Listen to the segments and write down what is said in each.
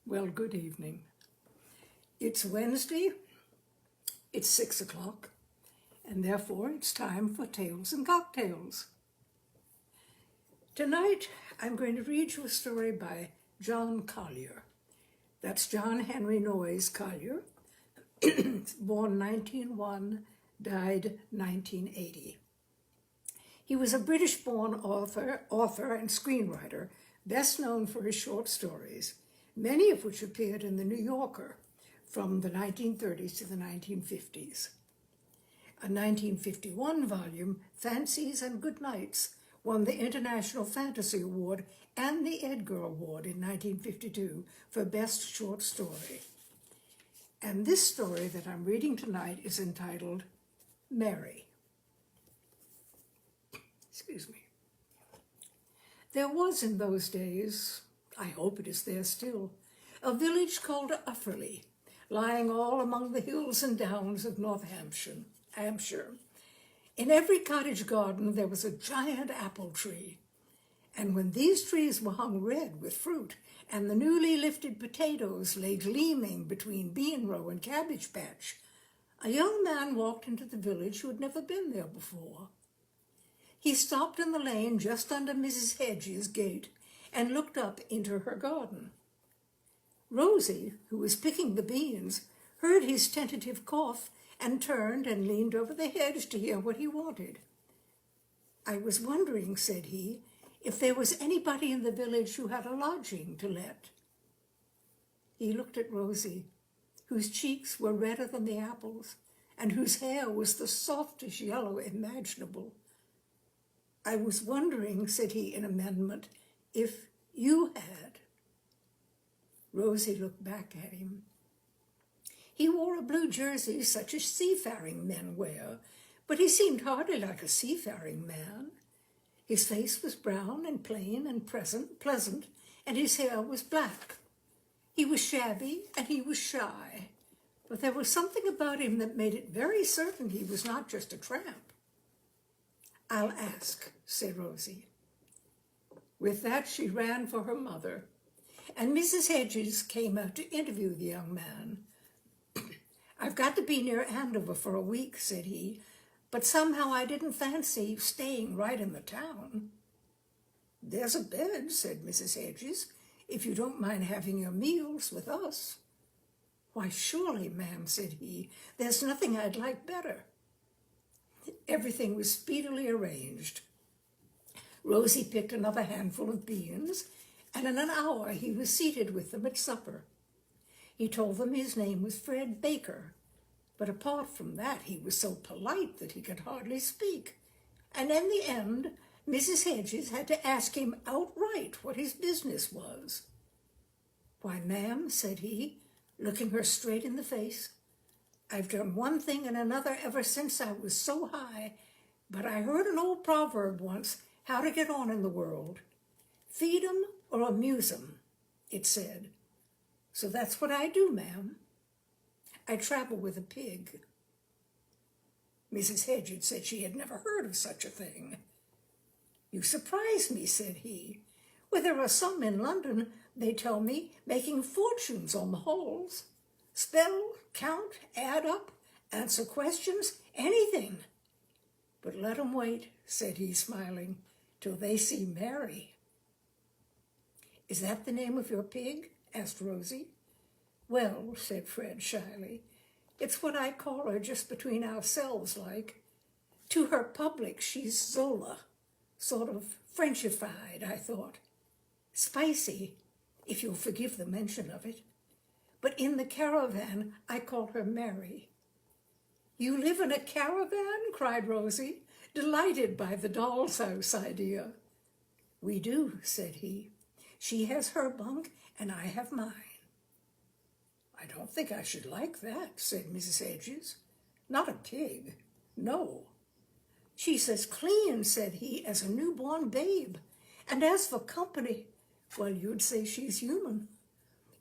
Well, good evening. It's Wednesday, it's 6 o'clock, and therefore it's time for Tales and Cocktails. Tonight, I'm going to read you a story by John Collier. That's John Henry Noyes Collier, born 1901, died 1980. He was a British-born author and screenwriter, best known for his short stories, many of which appeared in The New Yorker from the 1930s to the 1950s. A 1951 volume, Fancies and Good Nights, won the International Fantasy Award and the Edgar Award in 1952 for Best Short Story. And this story that I'm reading tonight is entitled Mary. Excuse me. There was in those days, I hope it is there still, a village called Ufferley, lying all among the hills and downs of North Hampshire. In every cottage garden there was a giant apple tree, and when these trees were hung red with fruit, and the newly lifted potatoes lay gleaming between bean row and cabbage patch, a young man walked into the village who had never been there before. He stopped in the lane just under Mrs. Hedges' gate and looked up into her garden. Rosie, who was picking the beans, heard his tentative cough and turned and leaned over the hedge to hear what he wanted. "I was wondering," said he, "if there was anybody in the village who had a lodging to let." He looked at Rosie, whose cheeks were redder than the apples and whose hair was the softest yellow imaginable. "I was wondering," said he in amendment, "if you had." Rosie looked back at him. He wore a blue jersey such as seafaring men wear, but he seemed hardly like a seafaring man. His face was brown and plain and pleasant, and his hair was black. He was shabby and he was shy, but there was something about him that made it very certain he was not just a tramp. "I'll ask," said Rosie. With that, she ran for her mother, and Mrs. Hedges came out to interview the young man. "I've got to be near Andover for a week," said he, "but somehow I didn't fancy staying right in the town." "There's a bed," said Mrs. Hedges, "if you don't mind having your meals with us." "Why, surely, ma'am," said he, "there's nothing I'd like better." Everything was speedily arranged. Rosie picked another handful of beans, and in an hour he was seated with them at supper. He told them his name was Fred Baker, but apart from that he was so polite that he could hardly speak, and in the end Mrs. Hedges had to ask him outright what his business was. "Why, ma'am," said he, looking her straight in the face, "I've done one thing and another ever since I was so high, but I heard an old proverb once how to get on in the world. 'Feed 'em or amuse 'em,' it said. So that's what I do, ma'am. I travel with a pig." Mrs. Hedges said she had never heard of such a thing. "You surprise me," said he. "Well, there are some in London, they tell me, making fortunes on the halls. Spell, count, add up, answer questions, anything. But let 'em wait," said he, smiling, "till they see Mary." "Is that the name of your pig?" asked Rosie. "Well," said Fred shyly, "it's what I call her just between ourselves like. To her public she's Zola, sort of Frenchified, I thought. Spicy, if you'll forgive the mention of it. But in the caravan I call her Mary." "You live in a caravan?" cried Rosie, delighted by the doll's house idea. "We do," said he. "She has her bunk and I have mine." "I don't think I should like that," said Mrs. Hedges. "Not a pig, no." "She's as clean," said he, "as a newborn babe. And as for company, well, you'd say she's human.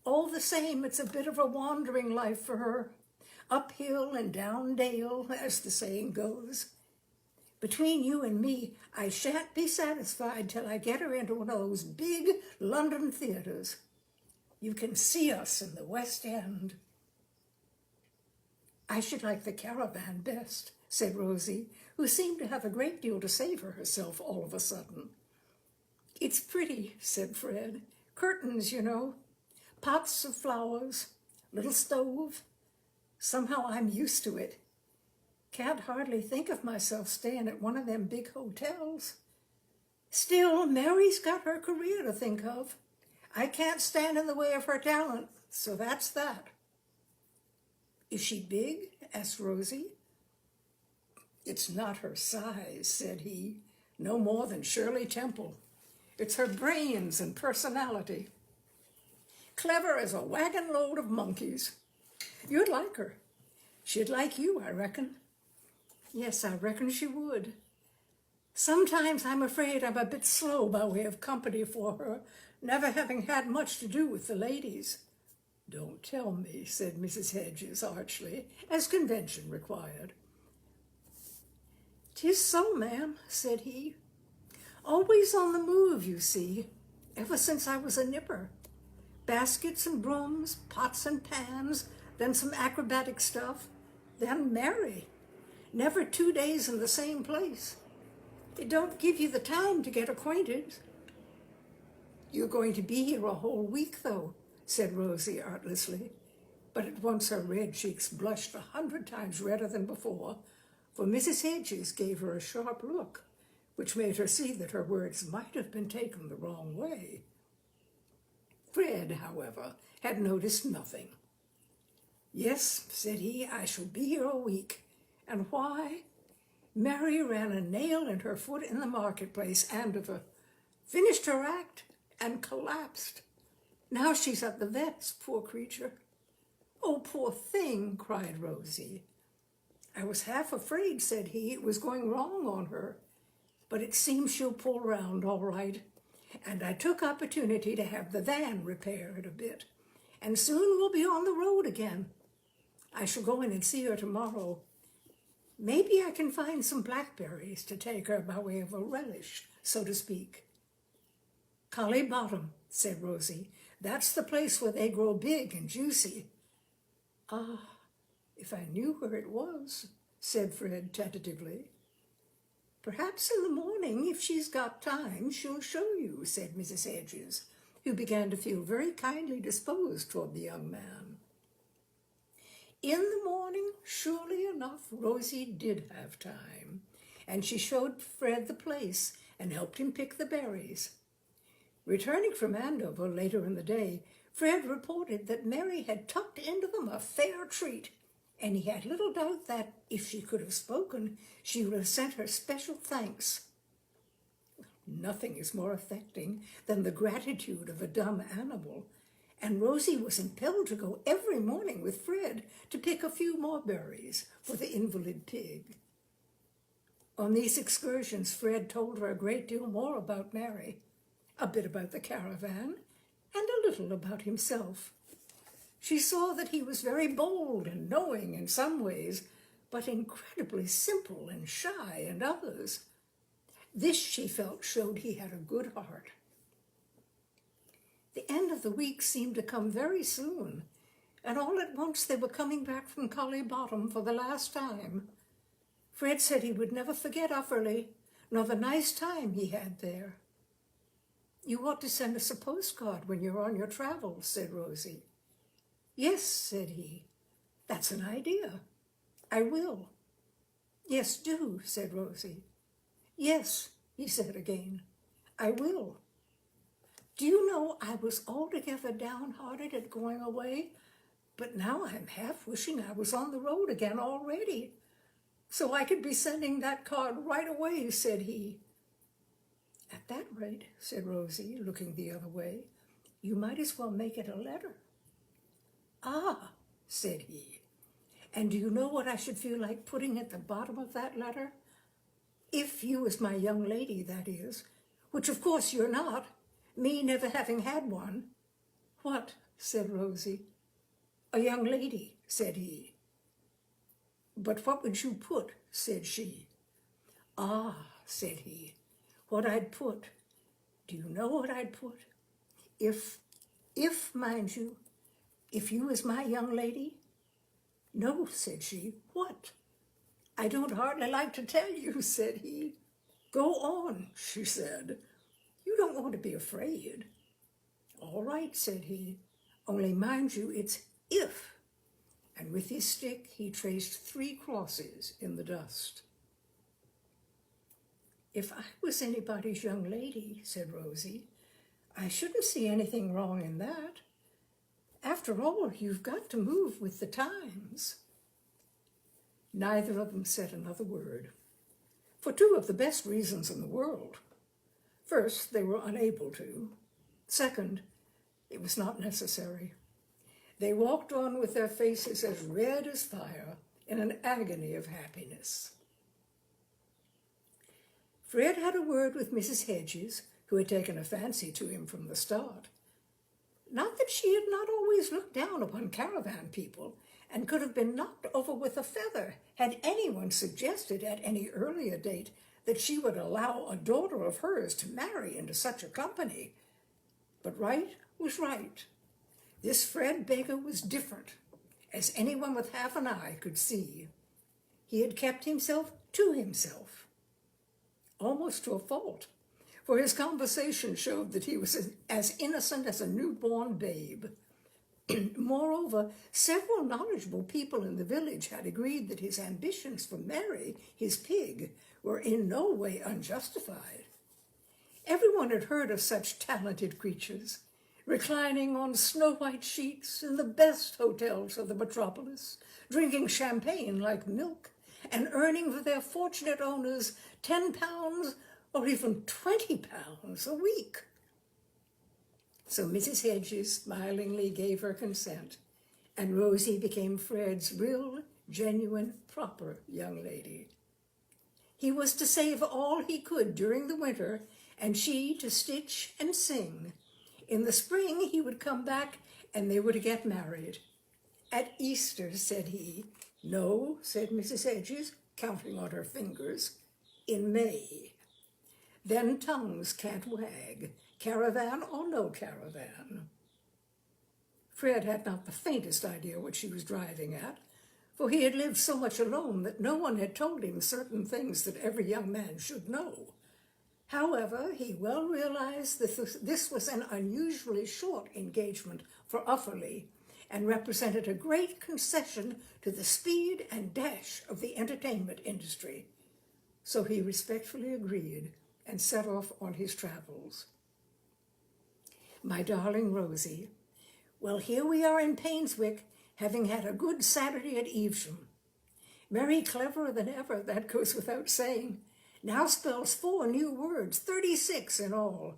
All the same, it's a bit of a wandering life for her. Uphill and down dale, as the saying goes. Between you and me, I shan't be satisfied till I get her into one of those big London theaters. You can see us in the West End." "I should like the caravan best," said Rosie, who seemed to have a great deal to say for herself all of a sudden. "It's pretty," said Fred. "Curtains, you know, pots of flowers, little stove. Somehow I'm used to it. Can't hardly think of myself staying at one of them big hotels. Still, Mary's got her career to think of. I can't stand in the way of her talent, so that's that." "Is she big?" asked Rosie. "It's not her size," said he. "No more than Shirley Temple. It's her brains and personality. Clever as a wagon load of monkeys. You'd like her. She'd like you, I reckon." "Yes, I reckon she would. Sometimes I'm afraid I'm a bit slow by way of company for her, never having had much to do with the ladies." "Don't tell me," said Mrs. Hedges archly, as convention required. "'Tis so, ma'am," said he. "Always on the move, you see, ever since I was a nipper. Baskets and brooms, pots and pans, then some acrobatic stuff, then Mary. Never 2 days in the same place. It don't give you the time to get acquainted." "You're going to be here a whole week, though," said Rosie artlessly. But at once her red cheeks blushed 100 times redder than before, for Mrs. Hedges gave her a sharp look, which made her see that her words might have been taken the wrong way. Fred, however, had noticed nothing. "Yes," said he, "I shall be here a week. And why? Mary ran a nail in her foot in the marketplace, Andover, finished her act, and collapsed. Now she's at the vet's, poor creature." "Oh, poor thing," cried Rosie. "I was half afraid," said he, "it was going wrong on her. But it seems she'll pull round all right. And I took opportunity to have the van repaired a bit. And soon we'll be on the road again. I shall go in and see her tomorrow. Maybe I can find some blackberries to take her by way of a relish, so to speak." "Collie Bottom," said Rosie. "That's the place where they grow big and juicy." "Ah, if I knew where it was," said Fred tentatively. "Perhaps in the morning, if she's got time, she'll show you," said Mrs. Hedges, who began to feel very kindly disposed toward the young man. In the morning, surely enough, Rosie did have time, and she showed Fred the place and helped him pick the berries. Returning from Andover later in the day, Fred reported that Mary had tucked into them a fair treat, and he had little doubt that, if she could have spoken, she would have sent her special thanks. Nothing is more affecting than the gratitude of a dumb animal, and Rosie was impelled to go every morning with Fred to pick a few more berries for the invalid pig. On these excursions, Fred told her a great deal more about Mary, a bit about the caravan, and a little about himself. She saw that he was very bold and knowing in some ways, but incredibly simple and shy in others. This, she felt, showed he had a good heart. The end of the week seemed to come very soon, and all at once they were coming back from Collie Bottom for the last time. Fred said he would never forget Ufferley, nor the nice time he had there. "You ought to send us a postcard when you're on your travels," said Rosie. "Yes," said he. "That's an idea. I will." "Yes, do," said Rosie. "Yes," he said again. "I will. Do you know, I was altogether downhearted at going away, but now I'm half wishing I was on the road again already, so I could be sending that card right away," said he. "At that rate," said Rosie, looking the other way, "you might as well make it a letter." "Ah," said he, "and do you know what I should feel like putting at the bottom of that letter? If you was my young lady, that is, which of course you're not, me never having had one." "What?" said Rosie. "A young lady," said he. "But what would you put?" said she. "Ah," said he, "what I'd put. Do you know what I'd put? If If, mind you, if you is my young lady? No, said she. What? I don't hardly like to tell you, said he. Go on, she said. You don't want to be afraid. All right, said he. Only mind you, it's if. And with his stick, he traced 3 crosses in the dust. If I was anybody's young lady, said Rosie, I shouldn't see anything wrong in that. After all, you've got to move with the times. Neither of them said another word, for 2 of the best reasons in the world. First, they were unable to. Second, it was not necessary. They walked on with their faces as red as fire in an agony of happiness. Fred had a word with Mrs. Hedges, who had taken a fancy to him from the start. Not that she had not always looked down upon caravan people and could have been knocked over with a feather had anyone suggested at any earlier date that she would allow a daughter of hers to marry into such a company. But right was right. This Fred Baker was different, as anyone with half an eye could see. He had kept himself to himself, almost to a fault, for his conversation showed that he was as innocent as a newborn babe. Moreover, several knowledgeable people in the village had agreed that his ambitions for Mary, his pig, were in no way unjustified. Everyone had heard of such talented creatures, reclining on snow-white sheets in the best hotels of the metropolis, drinking champagne like milk, and earning for their fortunate owners £10 or even £20 a week. So Mrs. Hedges smilingly gave her consent, and Rosie became Fred's real, genuine, proper young lady. He was to save all he could during the winter, and she to stitch and sing. In the spring he would come back, and they were to get married. At Easter, said he. No, said Mrs. Hedges, counting on her fingers. In May. Then tongues can't wag, caravan or no caravan. Fred had not the faintest idea what she was driving at, for he had lived so much alone that no one had told him certain things that every young man should know. However, he well realized that this was an unusually short engagement for Ufferley, and represented a great concession to the speed and dash of the entertainment industry. So he respectfully agreed and set off on his travels. My darling Rosie, well, here we are in Painswick, having had a good Saturday at Evesham. Mary cleverer than ever, that goes without saying. Now spells 4 new words, 36 in all.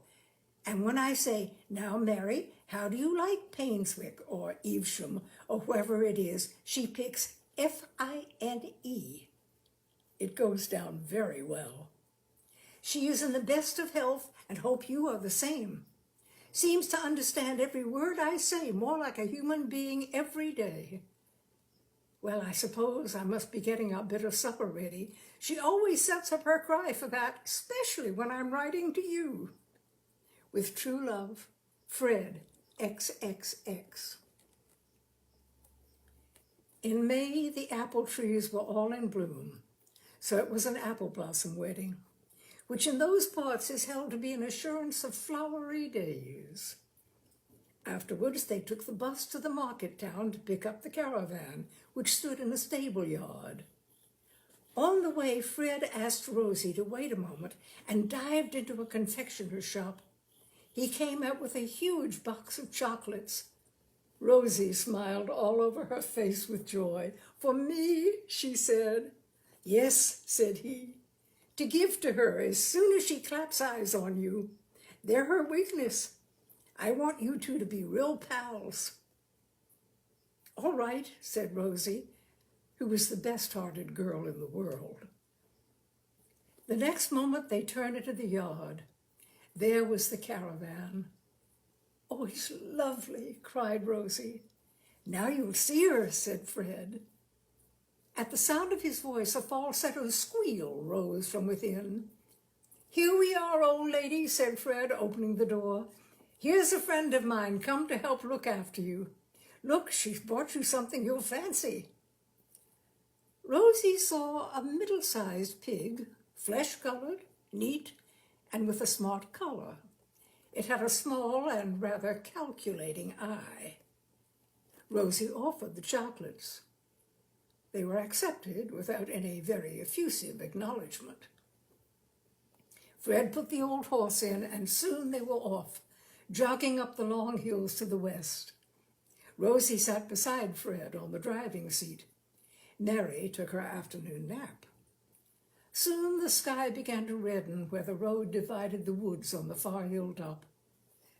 And when I say, now, Mary, how do you like Painswick or Evesham or whoever it is, she picks F-I-N-E. It goes down very well. She is in the best of health and hope you are the same. Seems to understand every word I say more like a human being every day. Well, I suppose I must be getting our bit of supper ready. She always sets up her cry for that, especially when I'm writing to you. With true love, Fred, XXX. In May, the apple trees were all in bloom, so it was an apple blossom wedding, which in those parts is held to be an assurance of flowery days. Afterwards, they took the bus to the market town to pick up the caravan, which stood in a stable yard. On the way, Fred asked Rosie to wait a moment and dived into a confectioner's shop. He came out with a huge box of chocolates. Rosie smiled all over her face with joy. For me, she said. Yes, said he, to give to her as soon as she claps eyes on you. They're her weakness. I want you two to be real pals. All right, said Rosie, who was the best-hearted girl in the world. The next moment they turned into the yard. There was the caravan. Oh, it's lovely, cried Rosie. Now you'll see her, said Fred. At the sound of his voice, a falsetto squeal rose from within. Here we are, old lady, said Fred, opening the door. Here's a friend of mine come to help look after you. Look, she's brought you something you'll fancy. Rosie saw a middle-sized pig, flesh-colored, neat, and with a smart collar. It had a small and rather calculating eye. Rosie offered the chocolates. They were accepted without any very effusive acknowledgement. Fred put the old horse in, and soon they were off, jogging up the long hills to the west. Rosie sat beside Fred on the driving seat. Mary took her afternoon nap. Soon the sky began to redden where the road divided the woods on the far hilltop.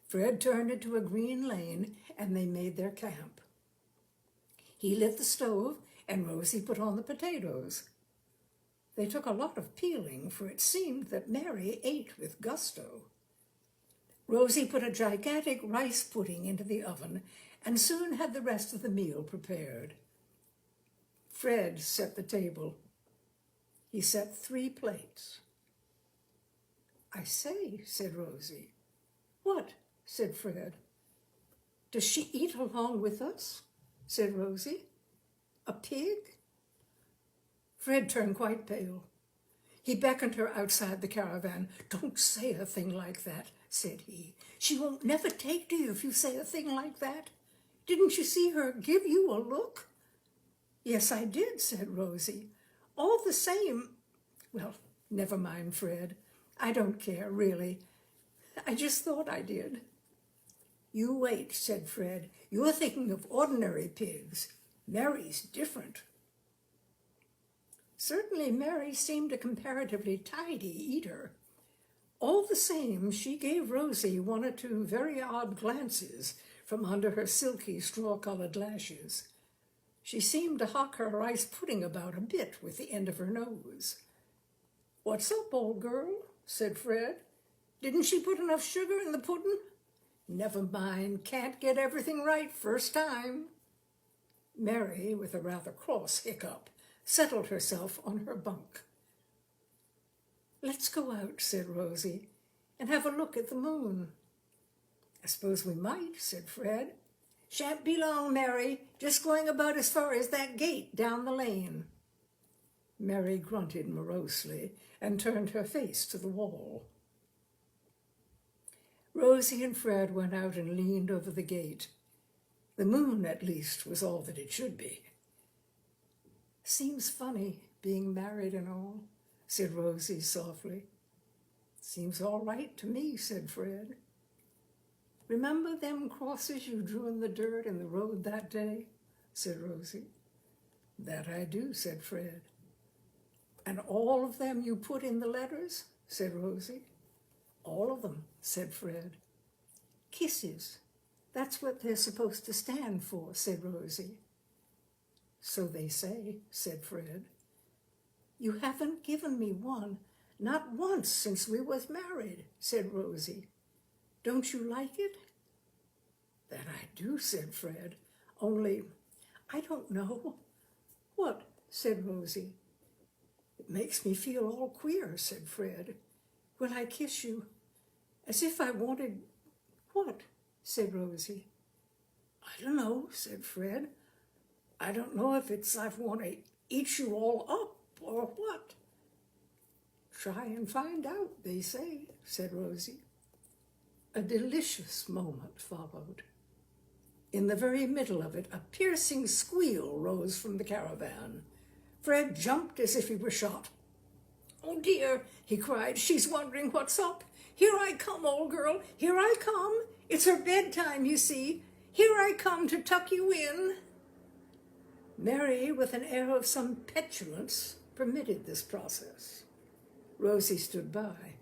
Fred turned into a green lane, and they made their camp. He lit the stove, and Rosie put on the potatoes. They took a lot of peeling, for it seemed that Mary ate with gusto. Rosie put a gigantic rice pudding into the oven, and soon had the rest of the meal prepared. Fred set the table. He set 3 plates. "I say," said Rosie. "What?" said Fred. "Does she eat along with us?" said Rosie. "A pig?" Fred turned quite pale. He beckoned her outside the caravan. "Don't say a thing like that," said he. "She won't never take to you if you say a thing like that. Didn't you see her give you a look?" "Yes, I did," said Rosie. "All the same—" "Well, never mind, Fred. I don't care, really. I just thought I did." "You wait," said Fred. "You're thinking of ordinary pigs. Mary's different." Certainly Mary seemed a comparatively tidy eater. All the same, she gave Rosie 1 or 2 very odd glances from under her silky straw-colored lashes. She seemed to hawk her rice pudding about a bit with the end of her nose. "What's up, old girl?" said Fred. "Didn't she put enough sugar in the pudding?" "Never mind, can't get everything right first time." Mary, with a rather cross hiccup, settled herself on her bunk. "Let's go out," said Rosie, "and have a look at the moon." "I suppose we might," said Fred. "Shan't be long, Mary. Just going about as far as that gate down the lane." Mary grunted morosely and turned her face to the wall. Rosie and Fred went out and leaned over the gate. The moon, at least, was all that it should be. "Seems funny, being married and all," said Rosie softly. "Seems all right to me," said Fred. "Remember them crosses you drew in the dirt in the road that day?" said Rosie. "That I do," said Fred. "And all of them you put in the letters?" said Rosie. "All of them," said Fred. "Kisses. That's what they're supposed to stand for," said Rosie. "So they say," said Fred. "You haven't given me one, not once since we was married," said Rosie. "Don't you like it?" "That I do," said Fred. "Only, I don't know." "What?" said Rosie. "It makes me feel all queer," said Fred, "when I kiss you, as if I wanted—" "What?" said Rosie. "I don't know," said Fred. "I don't know if it's I want to eat you all up or what." "Try and find out, they say," said Rosie. A delicious moment followed. In the very middle of it, a piercing squeal rose from the caravan. Fred jumped as if he were shot. "Oh dear," he cried, "she's wondering what's up. Here I come, old girl, here I come. It's her bedtime, you see. Here I come to tuck you in." Mary, with an air of some petulance, permitted this process. Rosie stood by.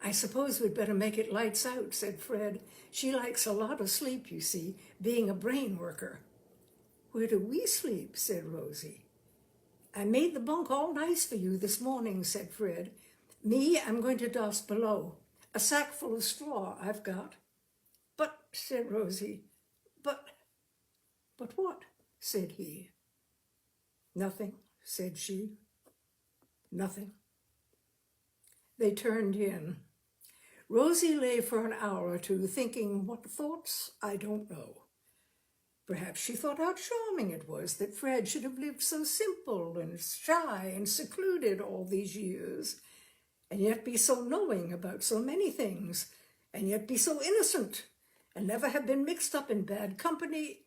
"I suppose we'd better make it lights out," said Fred. "She likes a lot of sleep, you see, being a brain worker." "Where do we sleep?" said Rosie. "I made the bunk all nice for you this morning," said Fred. "Me, I'm going to doss below. A sack full of straw I've got." "But," said Rosie, "but—" "But what?" said he. "Nothing," said she. "Nothing." They turned in. Rosie lay for an hour or two thinking what thoughts, I don't know. Perhaps she thought how charming it was that Fred should have lived so simple and shy and secluded all these years, and yet be so knowing about so many things, and yet be so innocent, and never have been mixed up in bad company.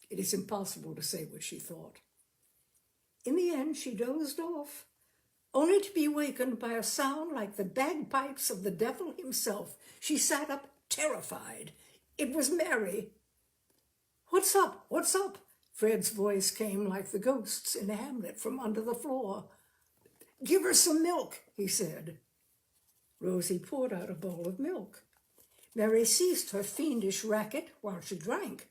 It is impossible to say what she thought. In the end, she dozed off, only to be wakened by a sound like the bagpipes of the devil himself. She sat up, terrified. It was Mary. "What's up? What's up?" Fred's voice came like the ghosts in Hamlet from under the floor. "Give her some milk," he said. Rosie poured out a bowl of milk. Mary ceased her fiendish racket while she drank,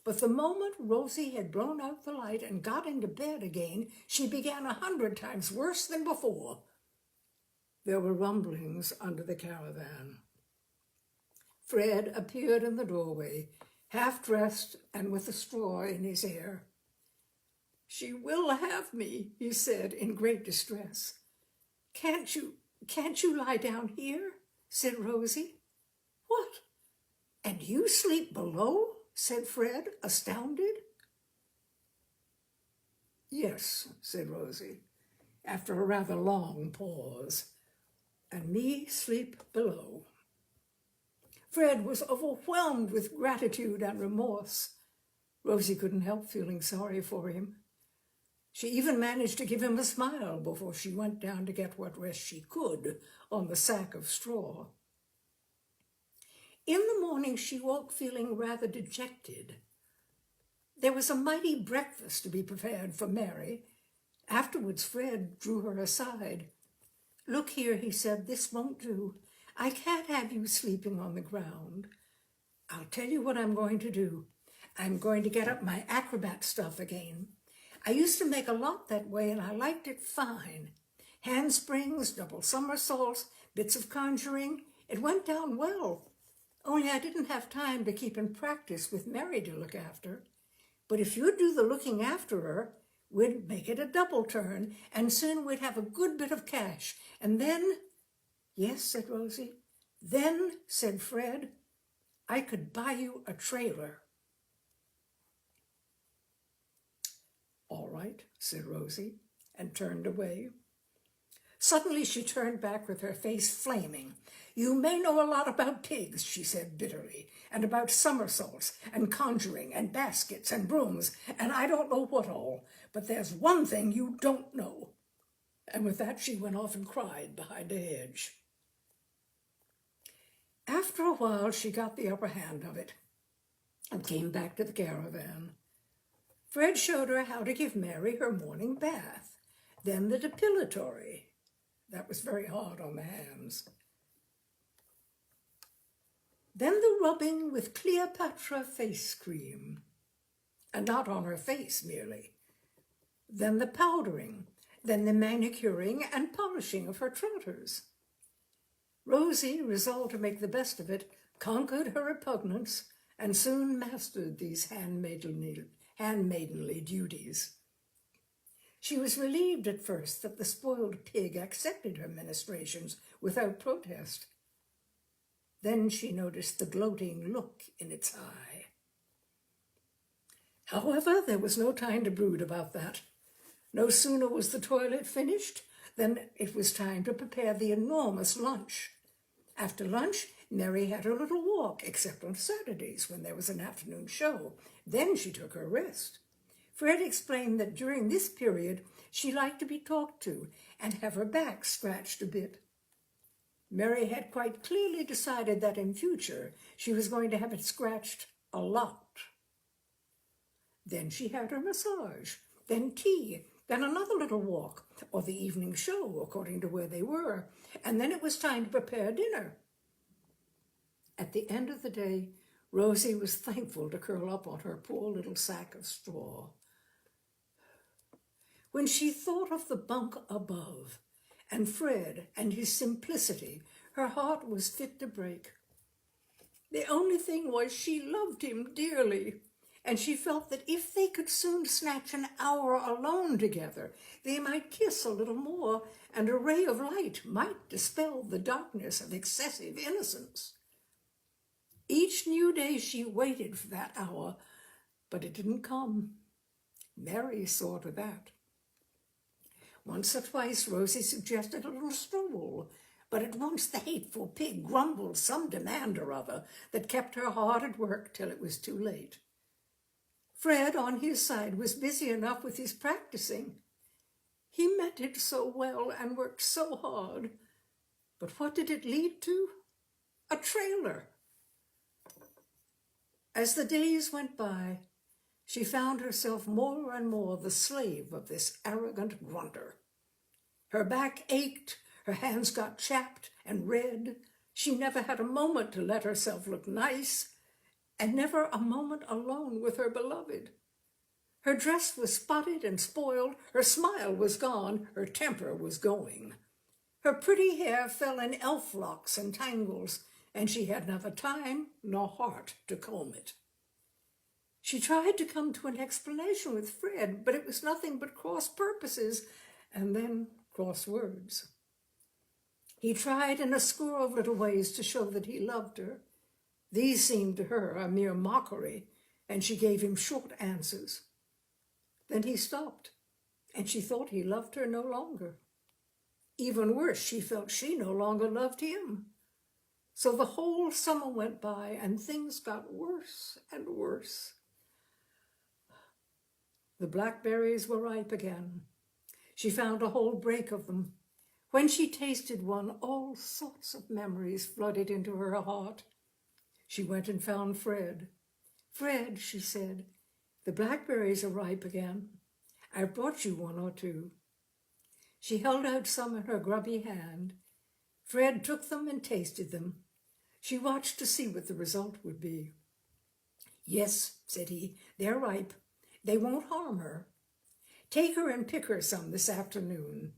but the moment Rosie had blown out the light and got into bed again, she began 100 times worse than before. There were rumblings under the caravan. Fred appeared in the doorway, half-dressed and with a straw in his hair. "She will have me," he said in great distress. Can't you lie down here?" said Rosie. "What? And you sleep below?" said Fred, astounded. "Yes," said Rosie, after a rather long pause, "and me sleep below." Fred was overwhelmed with gratitude and remorse. Rosie couldn't help feeling sorry for him. She even managed to give him a smile before she went down to get what rest she could on the sack of straw. In the morning, she woke feeling rather dejected. There was a mighty breakfast to be prepared for Mary. Afterwards, Fred drew her aside. "Look here," he said, "this won't do. I can't have you sleeping on the ground. I'll tell you what I'm going to do. I'm going to get up my acrobat stuff again. I used to make a lot that way, and I liked it fine. Handsprings, double somersaults, bits of conjuring. It went down well. Only I didn't have time to keep in practice with Mary to look after. But if you'd do the looking after her, we'd make it a double turn, and soon we'd have a good bit of cash. And then—" "Yes," said Rosie. "Then," said Fred, "I could buy you a trailer." "All right," said Rosie, and turned away. Suddenly she turned back with her face flaming. "You may know a lot about pigs," she said bitterly, "and about somersaults and conjuring and baskets and brooms, and I don't know what all, but there's one thing you don't know." And with that she went off and cried behind a hedge. After a while she got the upper hand of it and came back to the caravan. Fred showed her how to give Mary her morning bath, then the depilatory. That was very hard on the hands. Then the rubbing with Cleopatra face cream, and not on her face merely. Then the powdering, then the manicuring and polishing of her trotters. Rosie, resolved to make the best of it, conquered her repugnance and soon mastered these handmaidenly duties. She was relieved at first that the spoiled pig accepted her ministrations without protest. Then she noticed the gloating look in its eye. However, there was no time to brood about that. No sooner was the toilet finished than it was time to prepare the enormous lunch. After lunch, Mary had her little walk, except on Saturdays when there was an afternoon show. Then she took her rest. Fred explained that during this period she liked to be talked to and have her back scratched a bit. Mary had quite clearly decided that in future she was going to have it scratched a lot. Then she had her massage, then tea, then another little walk, or the evening show, according to where they were, and then it was time to prepare dinner. At the end of the day, Rosie was thankful to curl up on her poor little sack of straw. When she thought of the bunk above, and Fred and his simplicity, her heart was fit to break. The only thing was she loved him dearly, and she felt that if they could soon snatch an hour alone together, they might kiss a little more, and a ray of light might dispel the darkness of excessive innocence. Each new day she waited for that hour, but it didn't come. Mary saw to that. Once or twice Rosie suggested a little stroll, but at once the hateful pig grumbled some demand or other that kept her hard at work till it was too late. Fred, on his side, was busy enough with his practicing. He meant it so well and worked so hard. But what did it lead to? A trailer. As the days went by, she found herself more and more the slave of this arrogant grunter. Her back ached, her hands got chapped and red. She never had a moment to let herself look nice, and never a moment alone with her beloved. Her dress was spotted and spoiled, her smile was gone, her temper was going. Her pretty hair fell in elf locks and tangles, and she had neither time nor heart to comb it. She tried to come to an explanation with Fred, but it was nothing but cross purposes and then cross words. He tried in a score of little ways to show that he loved her. These seemed to her a mere mockery, and she gave him short answers. Then he stopped, and she thought he loved her no longer. Even worse, she felt she no longer loved him. So the whole summer went by, and things got worse and worse. The blackberries were ripe again. She found a whole brake of them. When she tasted one, all sorts of memories flooded into her heart. She went and found Fred. "Fred," she said, "the blackberries are ripe again. I've brought you one or two." She held out some in her grubby hand. Fred took them and tasted them. She watched to see what the result would be. "Yes," said he, "they're ripe. They won't harm her. Take her and pick her some this afternoon."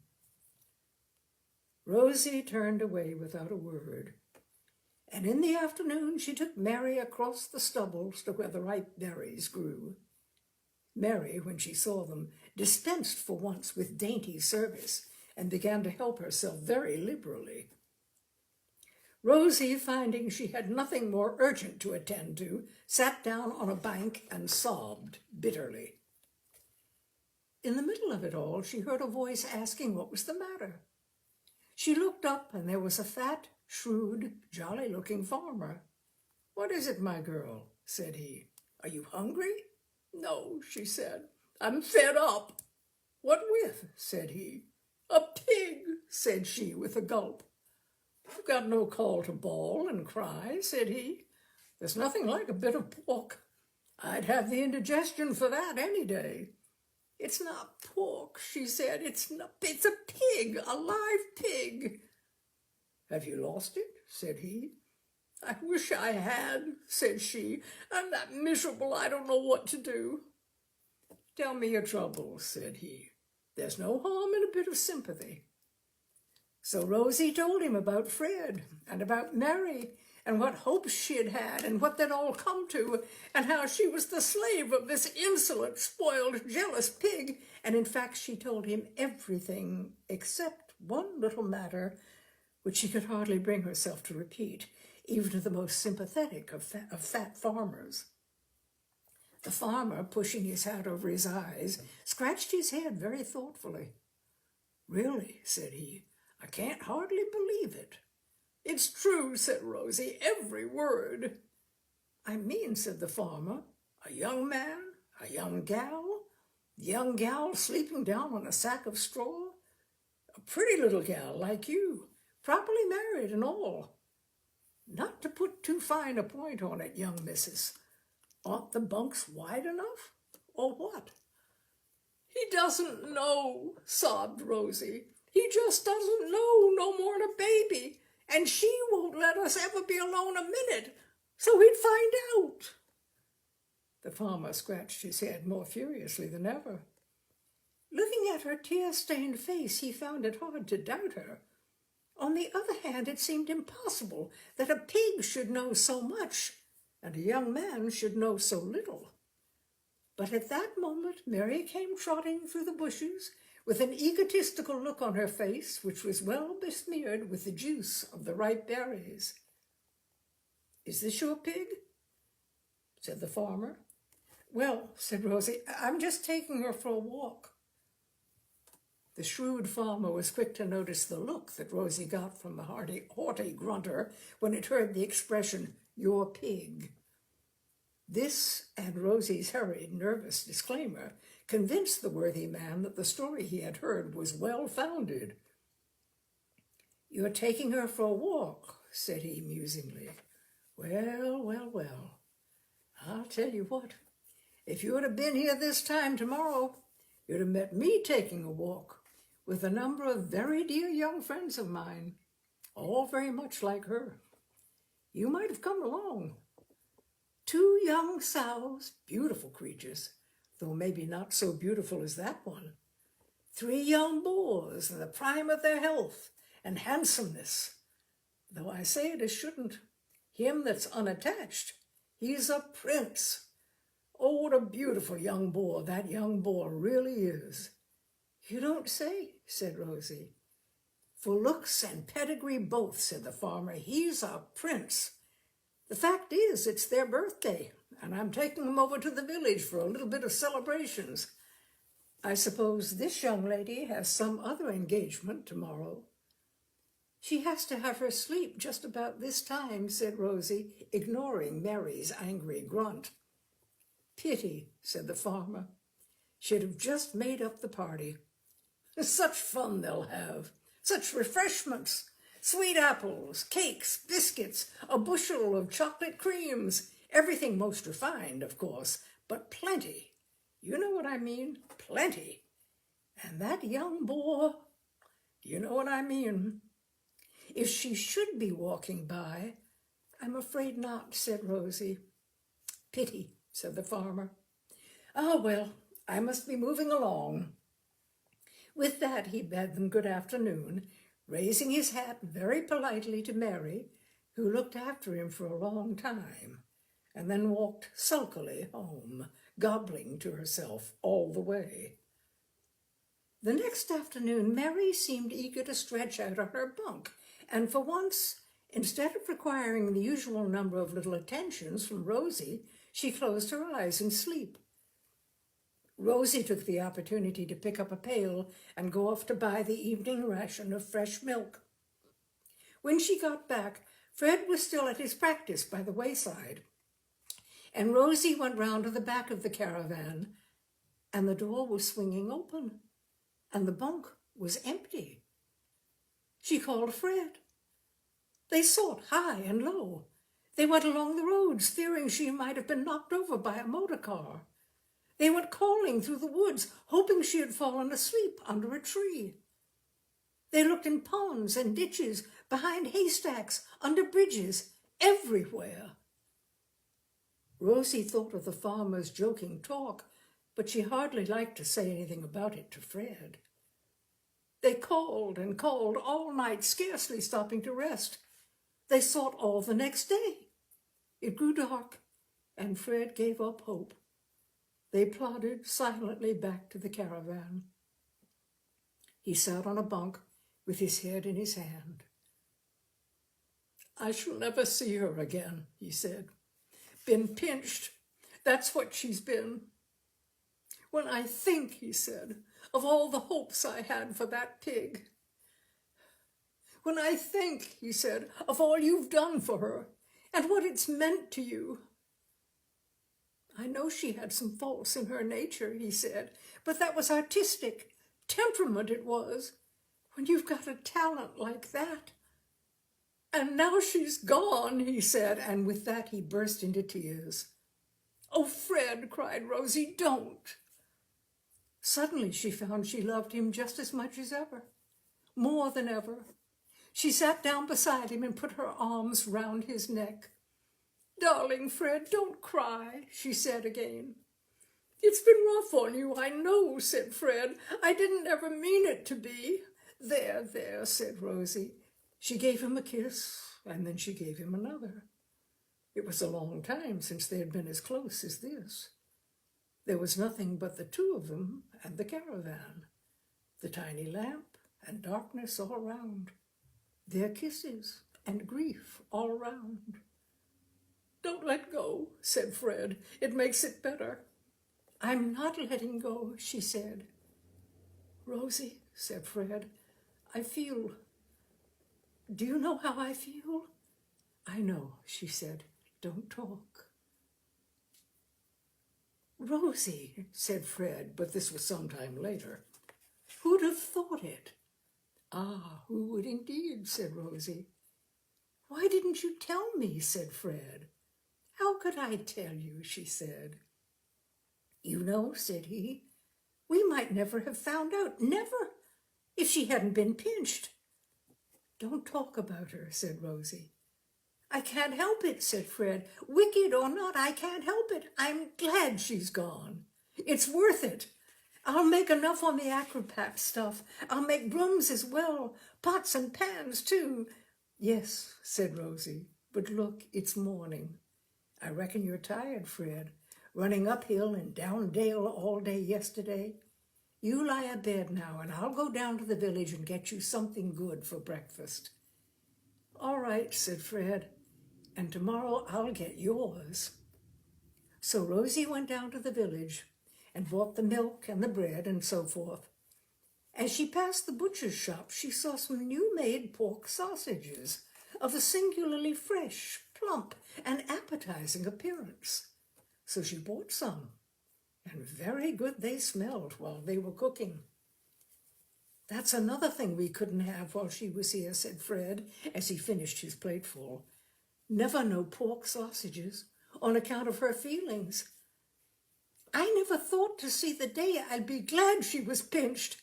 Rosie turned away without a word, and in the afternoon she took Mary across the stubbles to where the ripe berries grew. Mary, when she saw them, dispensed for once with dainty service and began to help herself very liberally. Rosie, finding she had nothing more urgent to attend to, sat down on a bank and sobbed bitterly. In the middle of it all, she heard a voice asking what was the matter. She looked up, and there was a fat, shrewd, jolly-looking farmer. "What is it, my girl?" said he. "Are you hungry?" "No," she said. "I'm fed up." "What with?" said he. "A pig," said she with a gulp. "I've got no call to bawl and cry," said he. "There's nothing like a bit of pork. I'd have the indigestion for that any day." "It's not pork," she said. It's a pig, a live pig." "Have you lost it?" said he. "I wish I had," said she. "I'm that miserable I don't know what to do." "Tell me your troubles," said he. "There's no harm in a bit of sympathy." So Rosie told him about Fred and about Mary and what hopes she had had and what they'd all come to, and how she was the slave of this insolent, spoiled, jealous pig. And in fact, she told him everything except one little matter which she could hardly bring herself to repeat, even to the most sympathetic of fat farmers. The farmer, pushing his hat over his eyes, scratched his head very thoughtfully. "Really," said he, "I can't hardly believe it." "It's true," said Rosie, "every word." "I mean," said the farmer, "a young man, a young gal, the young gal sleeping down on a sack of straw, a pretty little gal like you, properly married and all. Not to put too fine a point on it, young missus, aren't the bunks wide enough, or what?" "He doesn't know," sobbed Rosie. "He just doesn't know no more'n a baby. And she won't let us ever be alone a minute, so he'd find out." The farmer scratched his head more furiously than ever. Looking at her tear-stained face, he found it hard to doubt her. On the other hand, it seemed impossible that a pig should know so much and a young man should know so little. But at that moment Mary came trotting through the bushes with an egotistical look on her face, which was well besmeared with the juice of the ripe berries. "Is this your pig?" said the farmer. "Well," said Rosie, "I'm just taking her for a walk." The shrewd farmer was quick to notice the look that Rosie got from the haughty grunter when it heard the expression, "your pig." This, and Rosie's hurried, nervous disclaimer, convinced the worthy man that the story he had heard was well-founded. "You're taking her for a walk," said he musingly. "Well, well, well. I'll tell you what. If you had been here this time tomorrow, you'd have met me taking a walk with a number of very dear young friends of mine, all very much like her. You might have come along. 2 young sows, beautiful creatures, though maybe not so beautiful as that one. 3 young boars in the prime of their health and handsomeness. Though I say it as shouldn't. Him that's unattached, he's a prince. Oh, what a beautiful young boar that young boar really is." "You don't say," said Rosie. "For looks and pedigree both," said the farmer. "He's a prince. The fact is, it's their birthday, and I'm taking them over to the village for a little bit of celebrations. I suppose this young lady has some other engagement tomorrow." "She has to have her sleep just about this time," said Rosie, ignoring Mary's angry grunt. "Pity," said the farmer. "She'd have just made up the party. Such fun they'll have, such refreshments. Sweet apples, cakes, biscuits, a bushel of chocolate creams, everything most refined, of course, but plenty. You know what I mean, plenty. And that young boar, you know what I mean. If she should be walking by—" "I'm afraid not," said Rosie. "Pity," said the farmer. "Ah, well, I must be moving along." With that he bade them good afternoon, raising his hat very politely to Mary, who looked after him for a long time, and then walked sulkily home, gobbling to herself all the way. The next afternoon, Mary seemed eager to stretch out on her bunk, and for once, instead of requiring the usual number of little attentions from Rosie, she closed her eyes in sleep. Rosie took the opportunity to pick up a pail and go off to buy the evening ration of fresh milk. When she got back, Fred was still at his practice by the wayside, and Rosie went round to the back of the caravan, and the door was swinging open, and the bunk was empty. She called Fred. They sought high and low. They went along the roads, fearing she might have been knocked over by a motor car. They went calling through the woods, hoping she had fallen asleep under a tree. They looked in ponds and ditches, behind haystacks, under bridges, everywhere. Rosie thought of the farmer's joking talk, but she hardly liked to say anything about it to Fred. They called and called all night, scarcely stopping to rest. They sought all the next day. It grew dark, and Fred gave up hope. They plodded silently back to the caravan. He sat on a bunk with his head in his hand. "I shall never see her again," he said. "Been pinched, that's what she's been. When I think," he said, "of all the hopes I had for that pig. When I think," he said, "of all you've done for her and what it's meant to you. I know she had some faults in her nature," he said, "but that was artistic. Temperament it was. When you've got a talent like that. And now she's gone," he said, and with that he burst into tears. "Oh, Fred," cried Rosie, "don't." Suddenly she found she loved him just as much as ever, more than ever. She sat down beside him and put her arms round his neck. "Darling Fred, don't cry," she said again. "It's been rough on you, I know," said Fred. "I didn't ever mean it to be." "There, there," said Rosie. She gave him a kiss, and then she gave him another. It was a long time since they had been as close as this. There was nothing but the two of them and the caravan, the tiny lamp and darkness all round, their kisses and grief all round. "Don't let go," said Fred. "It makes it better." "I'm not letting go," she said. "Rosie," said Fred, "I feel... Do you know how I feel?" "I know," she said. "Don't talk." "Rosie," said Fred, but this was some time later. "Who'd have thought it?" "Ah, who would indeed?" said Rosie. "Why didn't you tell me?" said Fred. "How could I tell you?" she said. "You know," said he, "we might never have found out, never, if she hadn't been pinched." "Don't talk about her," said Rosie. "I can't help it," said Fred. "Wicked or not, I can't help it. I'm glad she's gone. It's worth it. I'll make enough on the acrobat stuff. I'll make brooms as well, pots and pans too." "Yes," said Rosie, "but look, it's morning. I reckon you're tired, Fred, running uphill and down dale all day yesterday. You lie abed now, and I'll go down to the village and get you something good for breakfast." "All right," said Fred, "and tomorrow I'll get yours." So Rosie went down to the village and bought the milk and the bread and so forth. As she passed the butcher's shop, she saw some new-made pork sausages of a singularly fresh, plump, and appetizing appearance. So she bought some, and very good they smelled while they were cooking. "That's another thing we couldn't have while she was here," said Fred, as he finished his plateful. "Never no pork sausages, on account of her feelings. I never thought to see the day I'd be glad she was pinched.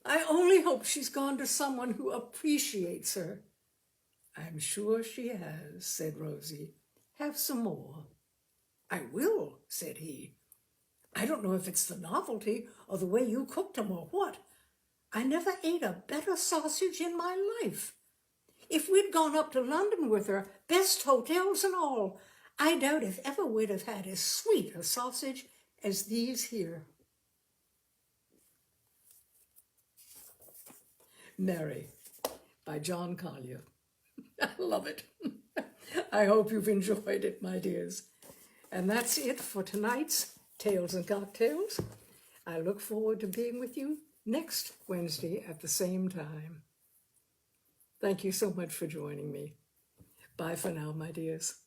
I only hope she's gone to someone who appreciates her." "I'm sure she has," said Rosie. "Have some more." "I will," said he. "I don't know if it's the novelty or the way you cooked 'em or what. I never ate a better sausage in my life. If we'd gone up to London with her, best hotels and all, I doubt if ever we'd have had as sweet a sausage as these here." Mary, by John Collier. I love it. I hope you've enjoyed it, my dears. And that's it for tonight's Tales and Cocktails. I look forward to being with you next Wednesday at the same time. Thank you so much for joining me. Bye for now, my dears.